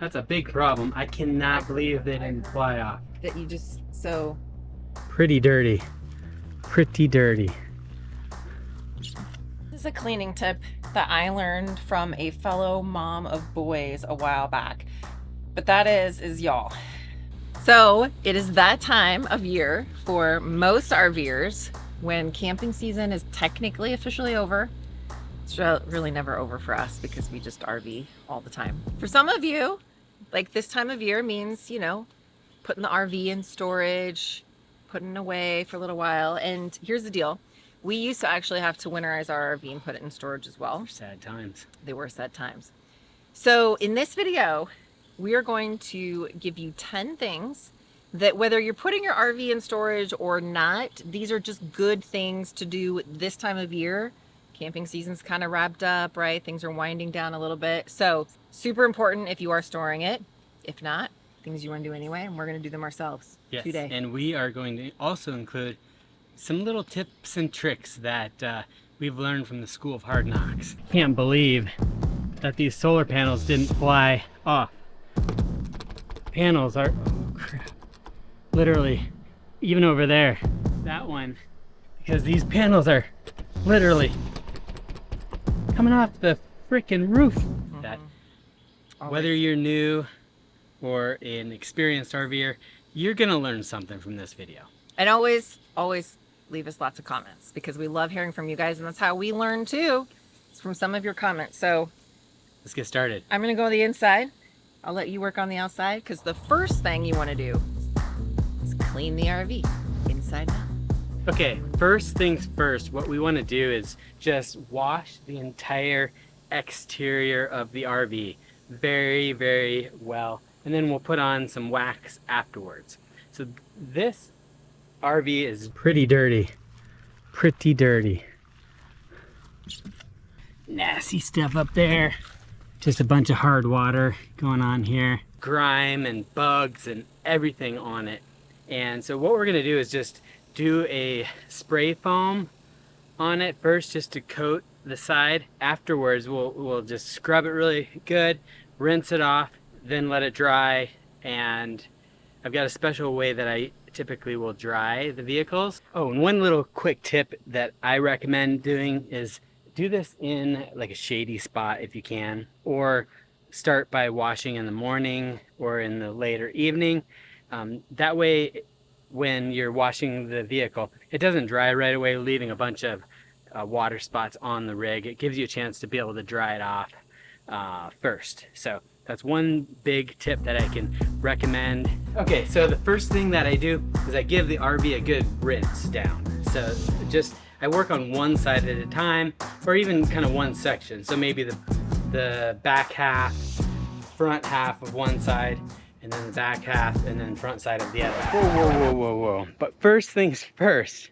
That's a big problem. I cannot believe they didn't fly off. That you just so... Pretty dirty. Pretty dirty. This is a cleaning tip that I learned from a fellow mom of boys a while back. But that is y'all. So it is that time of year for most RVers when camping season is technically officially over. It's really never over for us because we just RV all the time. For some of you, like this time of year means, you know, putting the RV in storage, putting it away for a little while. And here's the deal. We used to actually have to winterize our RV and put it in storage as well. Sad times. They were sad times. So in this video, we are going to give you 10 things that whether you're putting your RV in storage or not, these are just good things to do this time of year. Camping season's kind of wrapped up, right? Things are winding down a little bit. So super important if you are storing it. If not, things you want to do anyway, and we're going to do them ourselves today. And we are going to also include some little tips and tricks that we've learned from the School of Hard Knocks. Can't believe that these solar panels didn't fly off. Panels are, oh crap, literally, even over there, that one, because these panels are literally coming off the freaking roof. That whether you're new or an experienced RVer, you're gonna learn something from this video. And always leave us lots of comments because we love hearing from you guys, and that's how we learn too. It's from some of your comments. So let's get started. I'm gonna go to the inside. I'll let you work on the outside because the first thing you want to do is clean the RV inside out. Okay, first things first, what we want to do is just wash the entire exterior of the RV very, very well, and then we'll put on some wax afterwards. So this RV is pretty dirty. Pretty dirty. Nasty stuff up there. Just a bunch of hard water going on here. Grime and bugs and everything on it. And so what we're gonna do is just do a spray foam on it first just to coat the side. Afterwards, we'll just scrub it really good, rinse it off, then let it dry. And I've got a special way that I typically will dry the vehicles. Oh, and one little quick tip that I recommend doing is do this in like a shady spot if you can, or start by washing in the morning or in the later evening. That way, when you're washing the vehicle, it doesn't dry right away, leaving a bunch of water spots on the rig. It gives you a chance to be able to dry it off first. So that's one big tip that I can recommend. Okay, so the first thing that I do is I give the RV a good rinse down. So I work on one side at a time, or even kind of one section. So maybe the back half, front half of one side, and then the back half, and then front side of the other. Whoa. But first things first,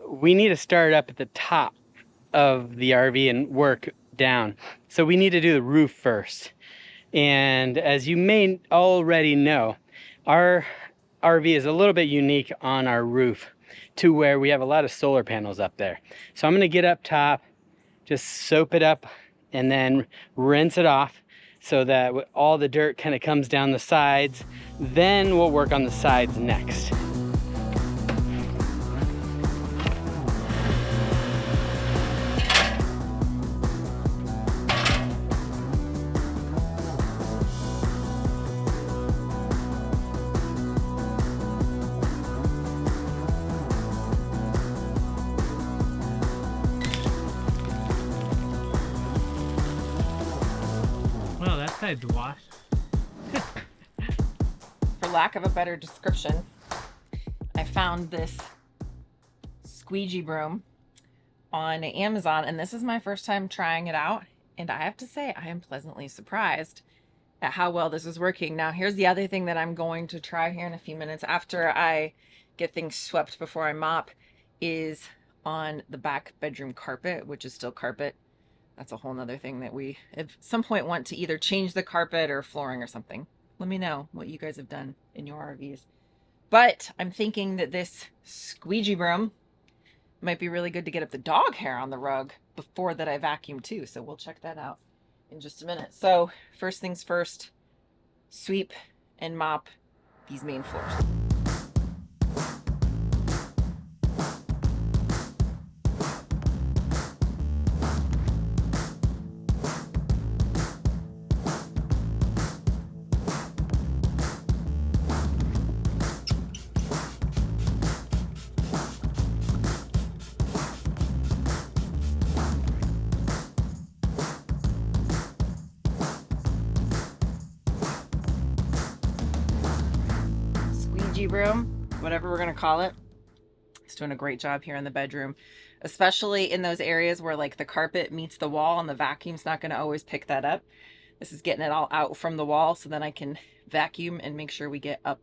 we need to start up at the top of the RV and work down. So we need to do the roof first. And as you may already know, our RV is a little bit unique on our roof to where we have a lot of solar panels up there. So I'm gonna get up top, just soap it up, and then rinse it off so that all the dirt kind of comes down the sides. Then we'll work on the sides next. Well, that side's washed. For lack of a better description, I found this squeegee broom on Amazon, and this is my first time trying it out, and I have to say I am pleasantly surprised at how well this is working. Now here's the other thing that I'm going to try here in a few minutes after I get things swept before I mop, is on the back bedroom carpet, which is still carpet. That's a whole nother thing that we at some point want to either change the carpet or flooring or something. Let me know what you guys have done in your RVs. But I'm thinking that this squeegee broom might be really good to get up the dog hair on the rug before that I vacuum too. So we'll check that out in just a minute. So first things first, sweep and mop these main floors. Room, whatever we're gonna call it, it's doing a great job here in the bedroom, especially in those areas where like the carpet meets the wall and the vacuum's not going to always pick that up. This is getting it all out from the wall so then I can vacuum and make sure we get up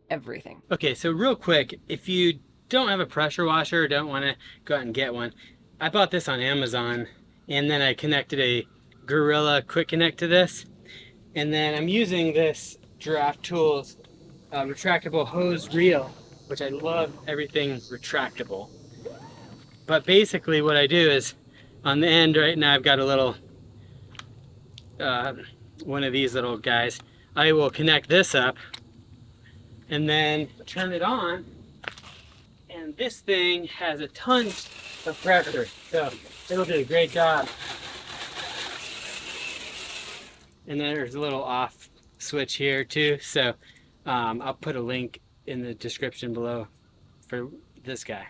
everything. Okay, so real quick, if you don't have a pressure washer or don't want to go out and get one, I bought this on Amazon, and then I connected a Gorilla Quick Connect to this, and then I'm using this Giraffe Tools retractable hose reel, which I love everything retractable. But basically what I do is on the end right now I've got a little one of these little guys. I will connect this up and then turn it on, and this thing has a ton of pressure, so it'll do a great job. And then there's a little off switch here too, so I'll put a link in the description below for this guy.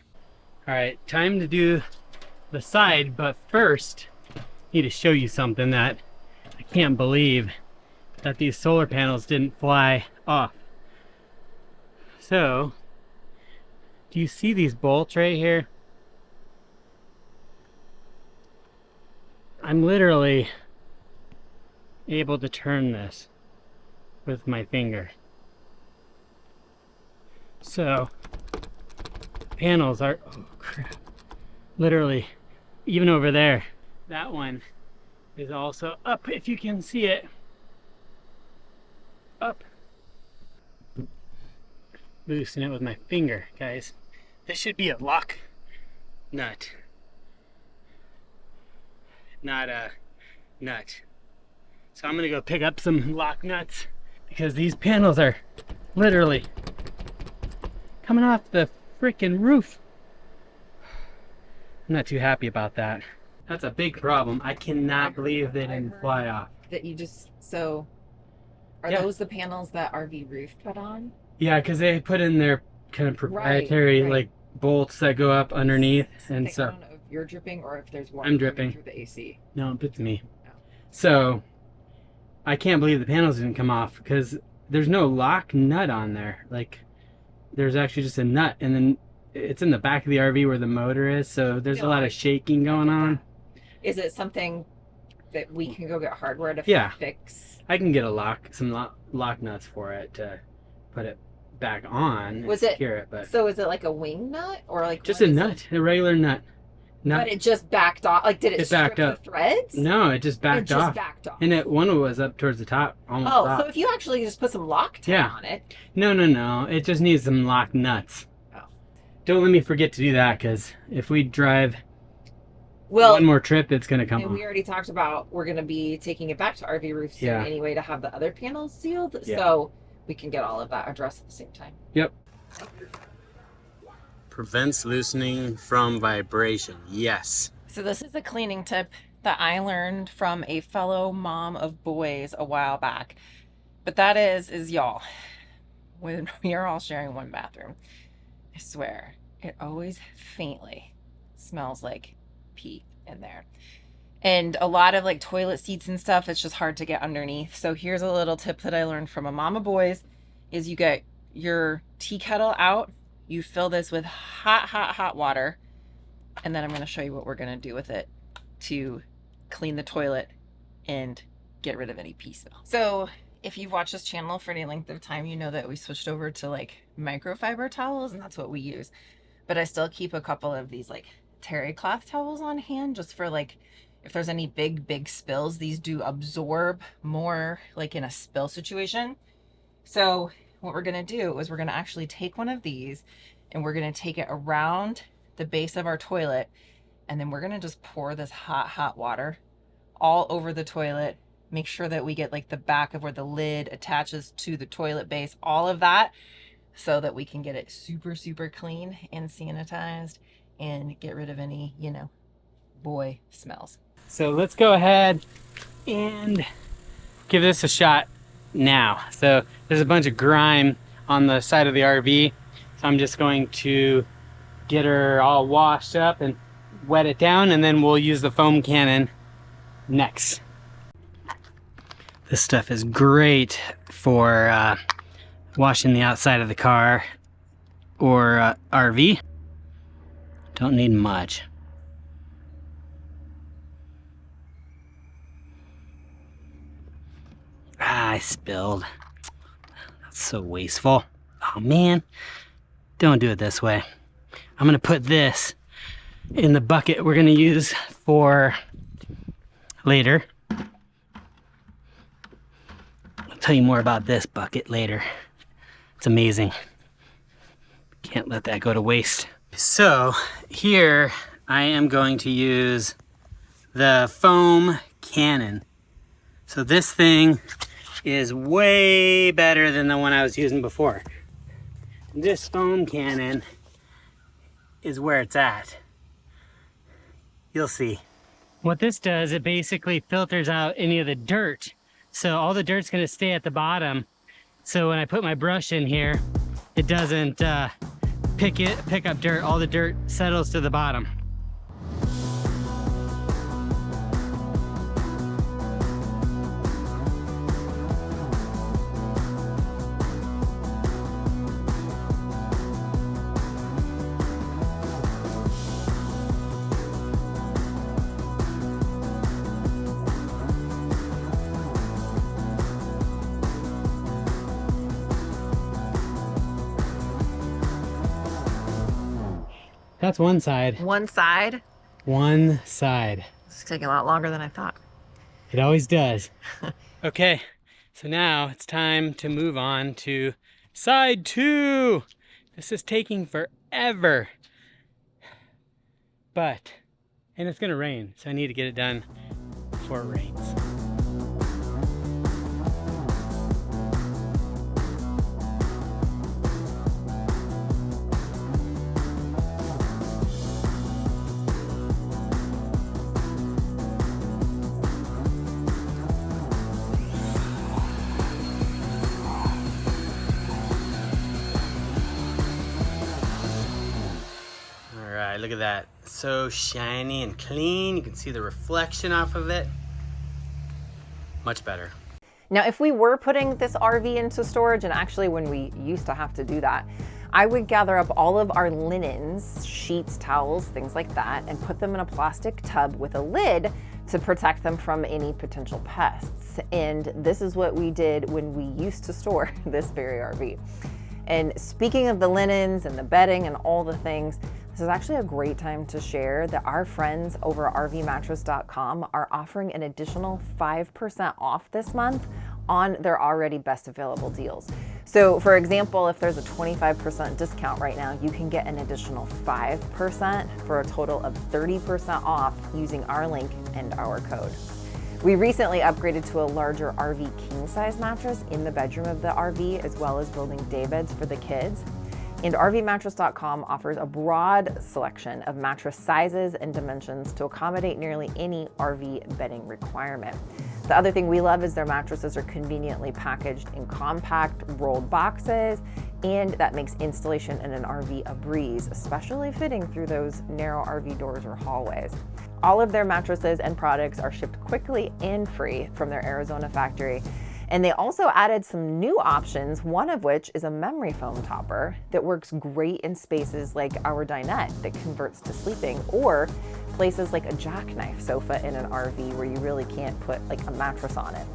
All right, time to do the side, but first I need to show you something that I can't believe that these solar panels didn't fly off. So, do you see these bolts right here? I'm literally able to turn this with my finger. So, panels are, oh crap, literally, even over there. That one is also up, if you can see it. Up. Loosen it with my finger, guys. This should be a lock nut, not a nut. So I'm gonna go pick up some lock nuts because these panels are literally coming off the freaking roof. I'm not too happy about that. That's a big problem. I cannot believe they didn't fly off. That you just, so are those the panels that RV Roof put on? Yeah, because they put in their kind of proprietary like bolts that go up underneath, and so I don't know if you're dripping or if there's water. I'm dripping through the AC. No, it's me. Oh. So I can't believe the panels didn't come off because there's no lock nut on there. Like, there's actually just a nut, and then it's in the back of the RV where the motor is, so there's a lot of shaking going on. Is it something that we can go get hardware to fix? I can get some lock nuts for it to put it back on and secure it. But so is it like a wing nut or like just a nut, a regular nut? But it just backed off. Like, did it strip the threads? No, it just backed off. And one was up towards the top. So if you actually just put some Loctite on it. No. It just needs some lock nuts. Oh. Don't let me forget to do that, because if we drive one more trip, it's going to come off. And we already talked about we're going to be taking it back to RV Roof soon anyway to have the other panels sealed. Yeah. So we can get all of that addressed at the same time. Yep. Prevents loosening from vibration. Yes. So this is a cleaning tip that I learned from a fellow mom of boys a while back. But that is y'all, when we are all sharing one bathroom, I swear, it always faintly smells like pee in there. And a lot of like toilet seats and stuff, it's just hard to get underneath. So here's a little tip that I learned from a mom of boys is you get your tea kettle out. You fill this with hot water, and then I'm going to show you what we're going to do with it to clean the toilet and get rid of any pee smell. So if you've watched this channel for any length of time, you know that we switched over to like microfiber towels, and that's what we use. But I still keep a couple of these like terry cloth towels on hand just for like if there's any big spills. These do absorb more like in a spill situation. So what we're going to do is we're going to actually take one of these and we're going to take it around the base of our toilet, and then we're going to just pour this hot water all over the toilet, make sure that we get like the back of where the lid attaches to the toilet base, all of that, so that we can get it super, super clean and sanitized and get rid of any, you know, boy smells. So let's go ahead and give this a shot now. So there's a bunch of grime on the side of the RV. So I'm just going to get her all washed up and wet it down, and then we'll use the foam cannon next. This stuff is great for washing the outside of the car or RV. Don't need much. I spilled. That's so wasteful. Oh man, don't do it this way. I'm gonna put this in the bucket we're gonna use for later. I'll tell you more about this bucket later. It's amazing. Can't let that go to waste. So here I am going to use the foam cannon. So this thing is way better than the one I was using before. This foam cannon is where it's at. You'll see. What this does, it basically filters out any of the dirt. So all the dirt's gonna stay at the bottom. So when I put my brush in here, it doesn't pick up dirt. All the dirt settles to the bottom. That's one side. One side? One side. It's taking a lot longer than I thought. It always does. Okay, so now it's time to move on to side 2. This is taking forever. And it's gonna rain, so I need to get it done before it rains. Look at that, so shiny and clean. You can see the reflection off of it. Much better. Now, if we were putting this RV into storage, and actually when we used to have to do that, I would gather up all of our linens, sheets, towels, things like that, and put them in a plastic tub with a lid to protect them from any potential pests. And this is what we did when we used to store this very RV. And speaking of the linens and the bedding and all the things, this is actually a great time to share that our friends over at rvmattress.com are offering an additional 5% off this month on their already best available deals. So for example, if there's a 25% discount right now, you can get an additional 5% for a total of 30% off using our link and our code. We recently upgraded to a larger RV king size mattress in the bedroom of the RV, as well as building day beds for the kids. And rvmattress.com offers a broad selection of mattress sizes and dimensions to accommodate nearly any RV bedding requirement. The other thing we love is their mattresses are conveniently packaged in compact rolled boxes, and that makes installation in an RV a breeze, especially fitting through those narrow RV doors or hallways. All of their mattresses and products are shipped quickly and free from their Arizona factory. And they also added some new options, one of which is a memory foam topper that works great in spaces like our dinette that converts to sleeping, or places like a jackknife sofa in an RV where you really can't put like a mattress on it.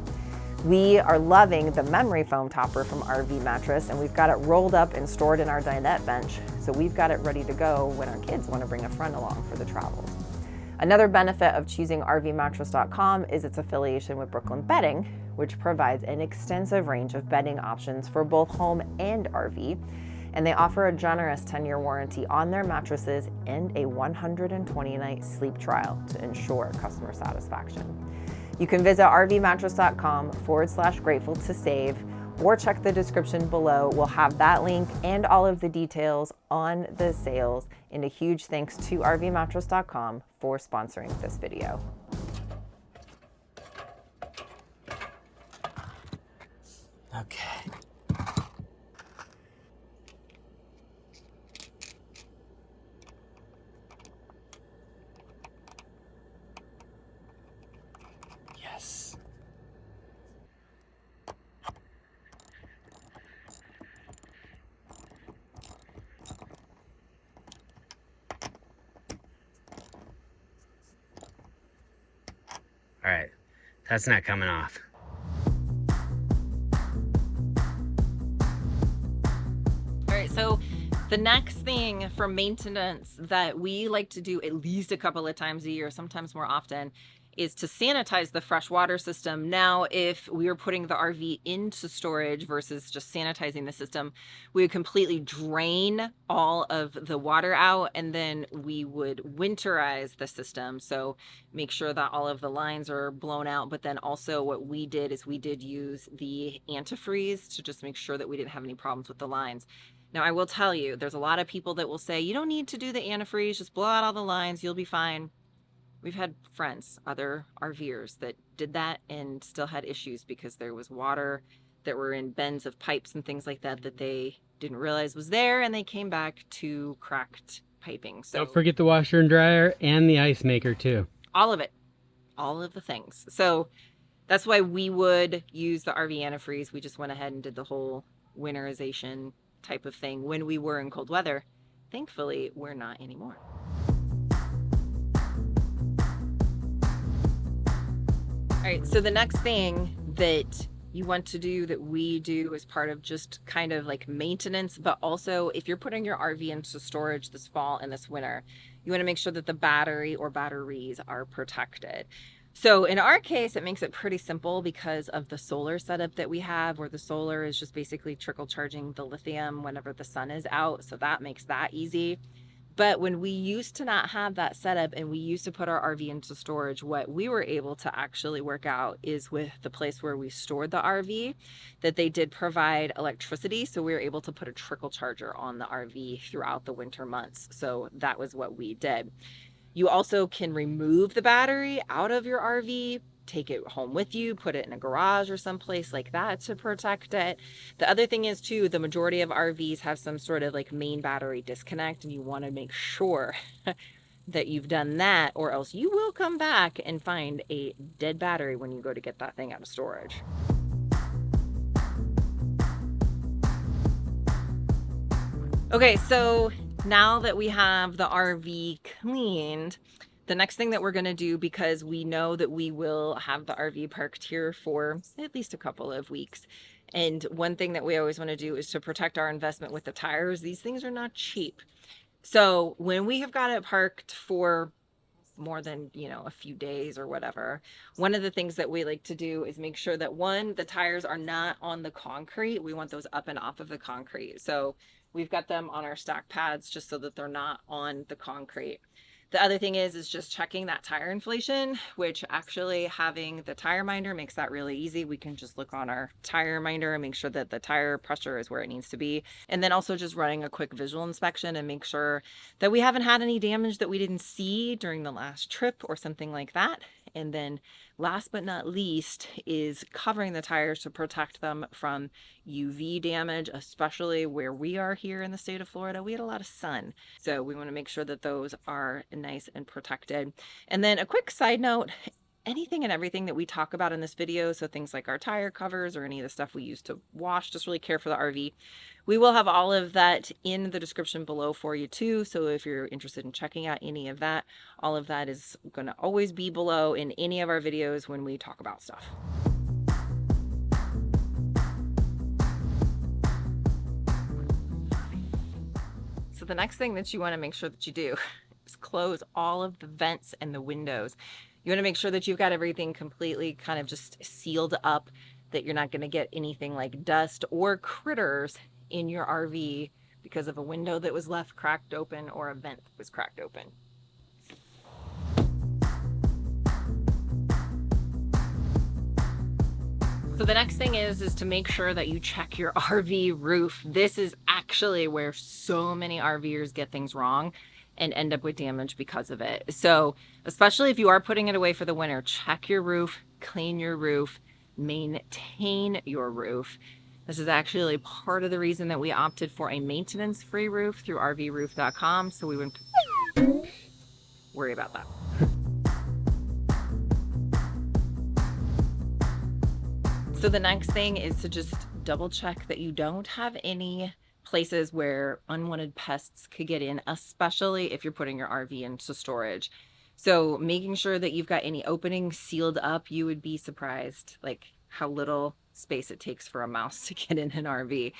We are loving the memory foam topper from RV Mattress, and we've got it rolled up and stored in our dinette bench. So we've got it ready to go when our kids want to bring a friend along for the travels. Another benefit of choosing rvmattress.com is its affiliation with Brooklyn Bedding, which provides an extensive range of bedding options for both home and RV. And they offer a generous 10-year warranty on their mattresses and a 120-night sleep trial to ensure customer satisfaction. You can visit rvmattress.com/grateful to save, or check the description below. We'll have that link and all of the details on the sales. And a huge thanks to rvmattress.com for sponsoring this video. Okay. Yes. All right, that's not coming off. All right, so the next thing for maintenance that we like to do at least a couple of times a year, sometimes more often, is to sanitize the fresh water system. Now, if we were putting the RV into storage versus just sanitizing the system, we would completely drain all of the water out, and then we would winterize the system. So make sure that all of the lines are blown out. But then also what we did is we did use the antifreeze to just make sure that we didn't have any problems with the lines. Now, I will tell you, there's a lot of people that will say, you don't need to do the antifreeze, just blow out all the lines, you'll be fine. We've had friends, other RVers, that did that and still had issues because there was water that were in bends of pipes and things like that that they didn't realize was there, and they came back to cracked piping. So don't forget the washer and dryer and the ice maker too. All of it, all of the things. So that's why we would use the RV antifreeze. We just went ahead and did the whole winterization type of thing when we were in cold weather. Thankfully, we're not anymore. All right, so the next thing that you want to do, that we do as part of just kind of like maintenance, but also if you're putting your RV into storage this fall and this winter, you want to make sure that the battery or batteries are protected. So in our case, it makes it pretty simple because of the solar setup that we have, where the solar is just basically trickle charging the lithium whenever the sun is out. So that makes that easy. But when we used to not have that setup and we used to put our RV into storage, what we were able to actually work out is with the place where we stored the RV, that they did provide electricity. So we were able to put a trickle charger on the RV throughout the winter months. So that was what we did. You also can remove the battery out of your RV, take it home with you, put it in a garage or someplace like that to protect it. The other thing is too, the majority of RVs have some sort of like main battery disconnect, and you want to make sure that you've done that, or else you will come back and find a dead battery when you go to get that thing out of storage. Okay, so now that we have the RV cleaned, the next thing that we're going to do, because we know that we will have the RV parked here for at least a couple of weeks, and one thing that we always want to do is to protect our investment with the tires. These things are not cheap. So when we have got it parked for more than, a few days or whatever, one of the things that we like to do is make sure that, one, the tires are not on the concrete. We want those up and off of the concrete. So we've got them on our stack pads just so that they're not on the concrete. The other thing is just checking that tire inflation, which actually having the tire minder makes that really easy. We can just look on our tire minder and make sure that the tire pressure is where it needs to be. And then also just running a quick visual inspection and make sure that we haven't had any damage that we didn't see during the last trip or something like that. And then last but not least is covering the tires to protect them from UV damage, especially where we are here in the state of Florida. We had a lot of sun, so we want to make sure that those are nice and protected. And then a quick side note, anything and everything that we talk about in this video, so things like our tire covers or any of the stuff we use to wash, just really care for the RV, we will have all of that in the description below for you too. So if you're interested in checking out any of that, all of that is going to always be below in any of our videos when we talk about stuff. So the next thing that you want to make sure that you do is close all of the vents and the windows. You want to make sure that you've got everything completely kind of just sealed up, that you're not going to get anything like dust or critters in your RV because of a window that was left cracked open or a vent that was cracked open. So the next thing is to make sure that you check your RV roof. This is actually where so many RVers get things wrong and end up with damage because of it. So especially if you are putting it away for the winter, check your roof, clean your roof, maintain your roof. This is actually part of the reason that we opted for a maintenance-free roof through rvroof.com, so we wouldn't worry about that. So the next thing is to just double check that you don't have any places where unwanted pests could get in, especially if you're putting your RV into storage. So making sure that you've got any openings sealed up. You would be surprised like how little space it takes for a mouse to get in an RV.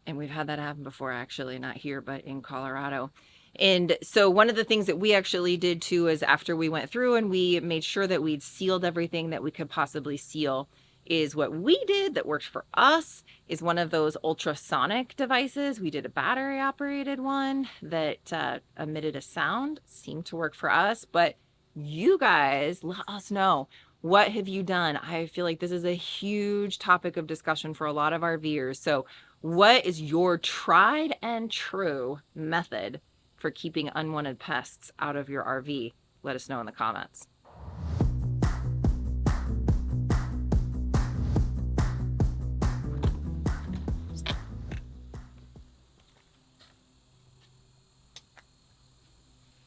And we've had that happen before, actually, not here, but in Colorado. And so one of the things that we actually did too is after we went through and we made sure that we'd sealed everything that we could possibly seal, is what we did that worked for us is one of those ultrasonic devices. We did a battery operated one that emitted a sound, seemed to work for us, but you guys let us know. What have you done? I feel like this is a huge topic of discussion for a lot of RVers. So what is your tried and true method for keeping unwanted pests out of your RV? Let us know in the comments.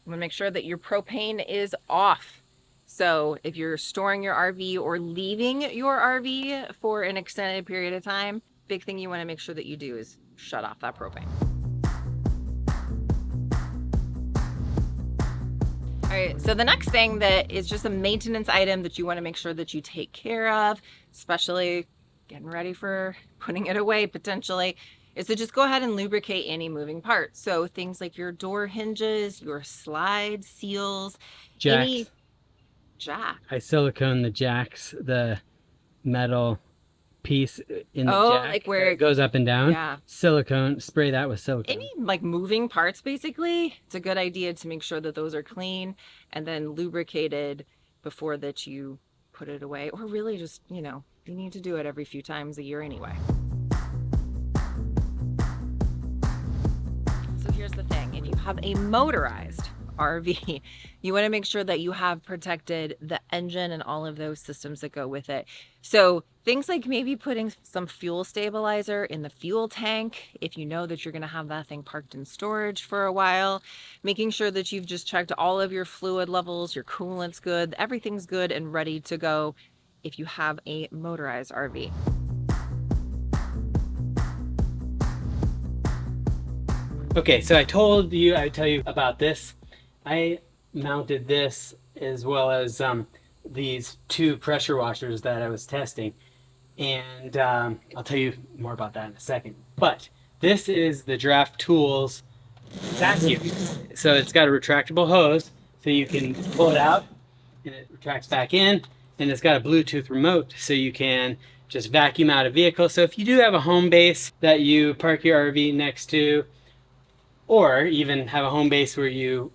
I'm gonna make sure that your propane is off. So if you're storing your RV or leaving your RV for an extended period of time, big thing you wanna make sure that you do is shut off that propane. All right, so the next thing that is just a maintenance item that you wanna make sure that you take care of, especially getting ready for putting it away potentially, is to just go ahead and lubricate any moving parts. So things like your door hinges, your slide seals, Jacks. any jack. I silicone the jacks, the metal piece in the jack like where it goes up and down. Yeah. Silicone, spray that with silicone. Any like moving parts, basically, it's a good idea to make sure that those are clean and then lubricated before that you put it away, or really just, you know, you need to do it every few times a year anyway. So here's the thing, if you have a motorized RV, you want to make sure that you have protected the engine and all of those systems that go with it. So things like maybe putting some fuel stabilizer in the fuel tank if you know that you're going to have that thing parked in storage for a while, making sure that you've just checked all of your fluid levels, your coolant's good, everything's good and ready to go if you have a motorized RV. Okay, so I told you I'd tell you about this. I mounted this as well as these two pressure washers that I was testing, and I'll tell you more about that in a second. But this is the Draft Tools vacuum. So it's got a retractable hose, so you can pull it out and it retracts back in, and it's got a Bluetooth remote, so you can just vacuum out a vehicle. So if you do have a home base that you park your RV next to, or even have a home base where you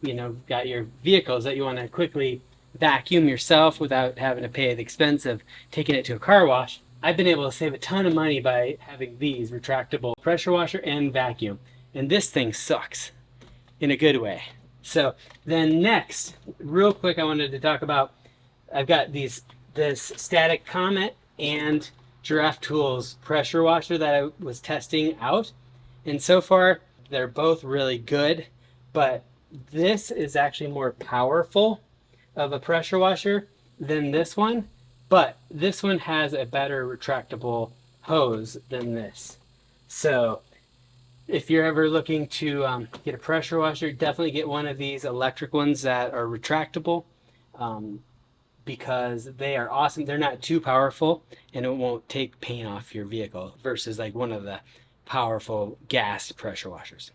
got your vehicles that you want to quickly vacuum yourself without having to pay the expense of taking it to a car wash, I've been able to save a ton of money by having these retractable pressure washer and vacuum. And this thing sucks in a good way. So then next, real quick, I wanted to talk about, I've got this Static Comet and Giraffe Tools pressure washer that I was testing out. And so far, they're both really good, but this is actually more powerful of a pressure washer than this one, but this one has a better retractable hose than this. So if you're ever looking to get a pressure washer, definitely get one of these electric ones that are retractable, because they are awesome. They're not too powerful and it won't take paint off your vehicle versus like one of the powerful gas pressure washers.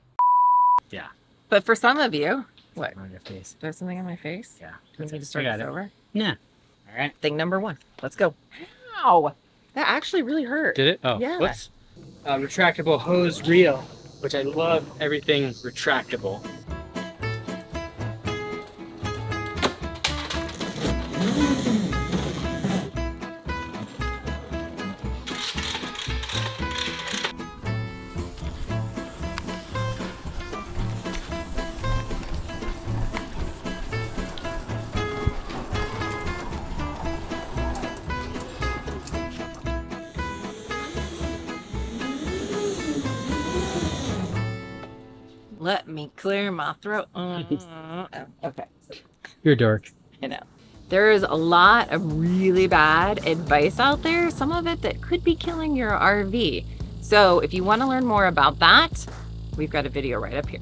Yeah. But for some of you, what? On your face. There's something on my face? Yeah. Do we need to start this over? Yeah. All right. Thing number one. Let's go. Ow! That actually really hurt. Did it? Oh, yeah. Whoops. Retractable hose reel, which I love everything retractable. Let me clear my throat. Okay. You're a dork. I know. There is a lot of really bad advice out there, some of it that could be killing your RV. So if you want to learn more about that, we've got a video right up here.